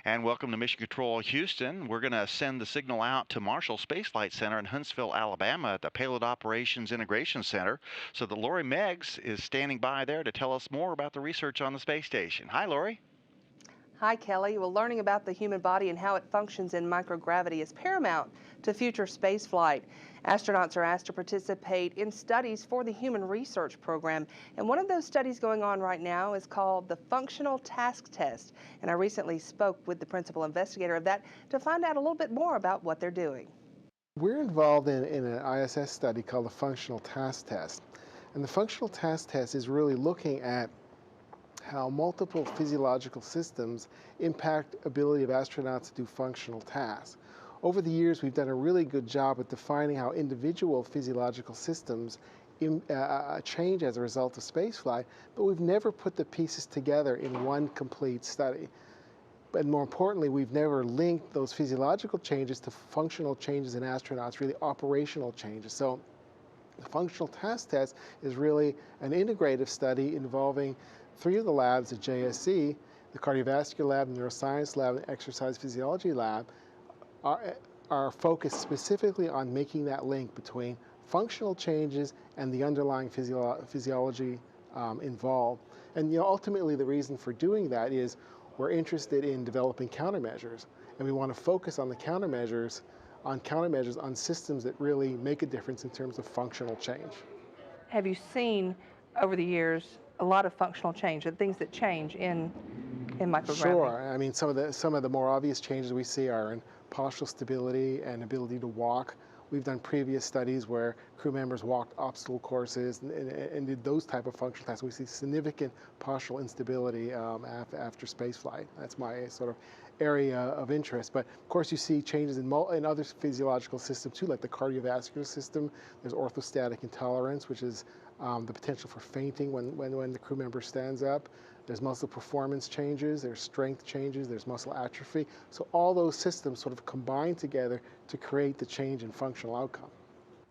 And welcome to Mission Control Houston. We're going to send the signal out to Marshall Space Flight Center in Huntsville, Alabama at the Payload Operations Integration Center. So that Lori Meggs is standing by there to tell us more about the research on the space station. Hi, Lori. Hi, Kelly. Well, learning about the human body and how it functions in microgravity is paramount to future spaceflight. Astronauts are asked to participate in studies for the Human Research Program, and one of those studies going on right now is called the Functional Task Test. And I recently spoke with the principal investigator of that to find out a little bit more about what they're doing. We're involved in an ISS study called the Functional Task Test. And the Functional Task Test is really looking at how multiple physiological systems impact ability of astronauts to do functional tasks. Over the years, we've done a really good job at defining how individual physiological systems change as a result of spaceflight, but we've never put the pieces together in one complete study. But more importantly, we've never linked those physiological changes to functional changes in astronauts, really operational changes. So the Functional Task Test is really an integrative study involving three of the labs at JSC, the cardiovascular lab, the neuroscience lab, and the exercise physiology lab, are focused specifically on making that link between functional changes and the underlying physiology involved. And ultimately the reason for doing that is we're interested in developing countermeasures, and we want to focus on the countermeasures on systems that really make a difference in terms of functional change. Have you seen over the years a lot of functional change, the things that change in microgravity? Sure. I mean, some of the more obvious changes we see are in postural stability and ability to walk. We've done previous studies where crew members walked obstacle courses and did those type of functional tasks. We see significant postural instability after spaceflight. That's my sort of area of interest. But of course, you see changes in other physiological systems too, like the cardiovascular system. There's orthostatic intolerance, which is the potential for fainting when the crew member stands up. There's muscle performance changes, there's strength changes, there's muscle atrophy. So all those systems sort of combine together to create the change in functional outcome.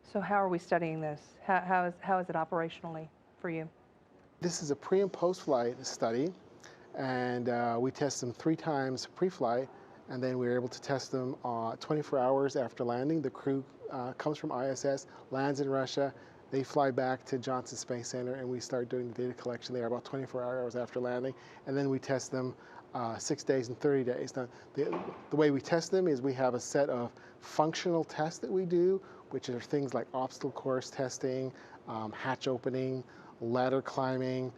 So how are we studying this? How is it operationally for you? This is a pre and post-flight study, and we test them 3 times pre-flight, and then we're able to test them 24 hours after landing. The crew comes from ISS, lands in Russia. They fly back to Johnson Space Center, and we start doing the data collection there about 24 hours after landing. And then we test them 6 days and 30 days. Now, the way we test them is we have a set of functional tests that we do, which are things like obstacle course testing, hatch opening, ladder climbing,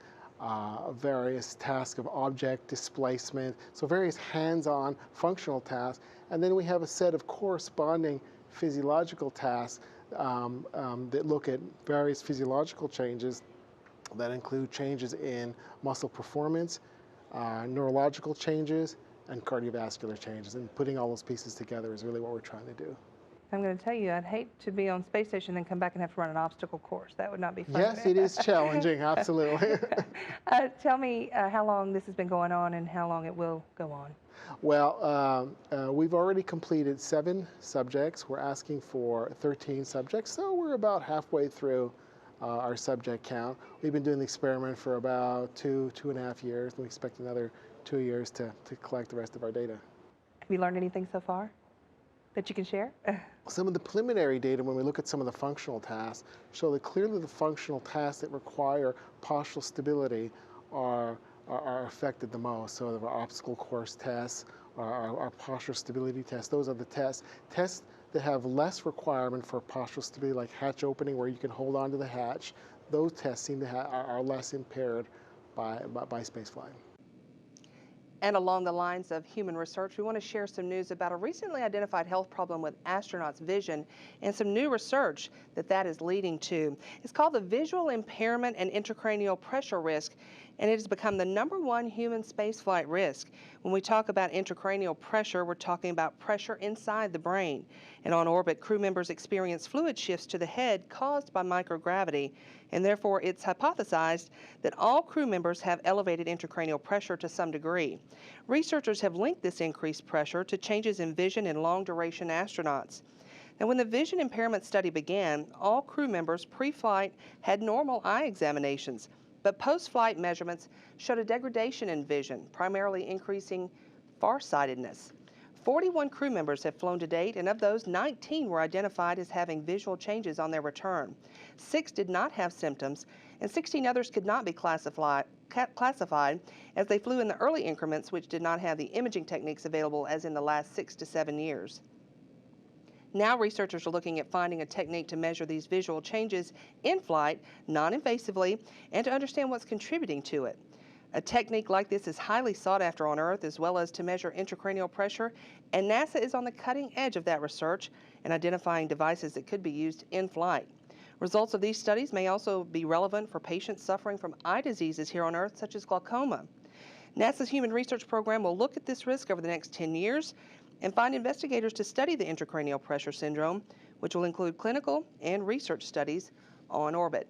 various tasks of object displacement, so various hands-on functional tasks. And then we have a set of corresponding physiological tasks that look at various physiological changes that include changes in muscle performance, neurological changes, and cardiovascular changes. And putting all those pieces together is really what we're trying to do. I'm going to tell you, I'd hate to be on space station and then come back and have to run an obstacle course. That would not be fun. Yes, it is challenging, absolutely. Tell me how long this has been going on and how long it will go on. Well, we've already completed 7 subjects. We're asking for 13 subjects, so we're about halfway through our subject count. We've been doing the experiment for about 2.5 years, and we expect another 2 years to collect the rest of our data. Have you learned anything so far that you can share? Some of the preliminary data, when we look at some of the functional tasks, show that clearly the functional tasks that require postural stability are affected the most. So our obstacle course tests, our postural stability tests, those are the tests. Tests that have less requirement for postural stability, like hatch opening, where you can hold on to the hatch, those tests seem to are less impaired by spaceflight. And along the lines of human research, we want to share some news about a recently identified health problem with astronauts' vision and some new research that is leading to. It's called the visual impairment and intracranial pressure risk, and it has become the #1 human spaceflight risk. When we talk about intracranial pressure, we're talking about pressure inside the brain. And on orbit, crew members experience fluid shifts to the head caused by microgravity, and therefore it's hypothesized that all crew members have elevated intracranial pressure to some degree. Researchers have linked this increased pressure to changes in vision in long-duration astronauts. Now, when the vision impairment study began, all crew members pre-flight had normal eye examinations, but post-flight measurements showed a degradation in vision, primarily increasing farsightedness. 41 crew members have flown to date, and of those, 19 were identified as having visual changes on their return. 6 did not have symptoms, and 16 others could not be classified as they flew in the early increments, which did not have the imaging techniques available as in the last 6 to 7 years. Now researchers are looking at finding a technique to measure these visual changes in flight non-invasively and to understand what's contributing to it. A technique like this is highly sought after on Earth, as well as to measure intracranial pressure, and NASA is on the cutting edge of that research and identifying devices that could be used in flight. Results of these studies may also be relevant for patients suffering from eye diseases here on Earth, such as glaucoma. NASA's Human Research Program will look at this risk over the next 10 years and find investigators to study the intracranial pressure syndrome, which will include clinical and research studies on orbit.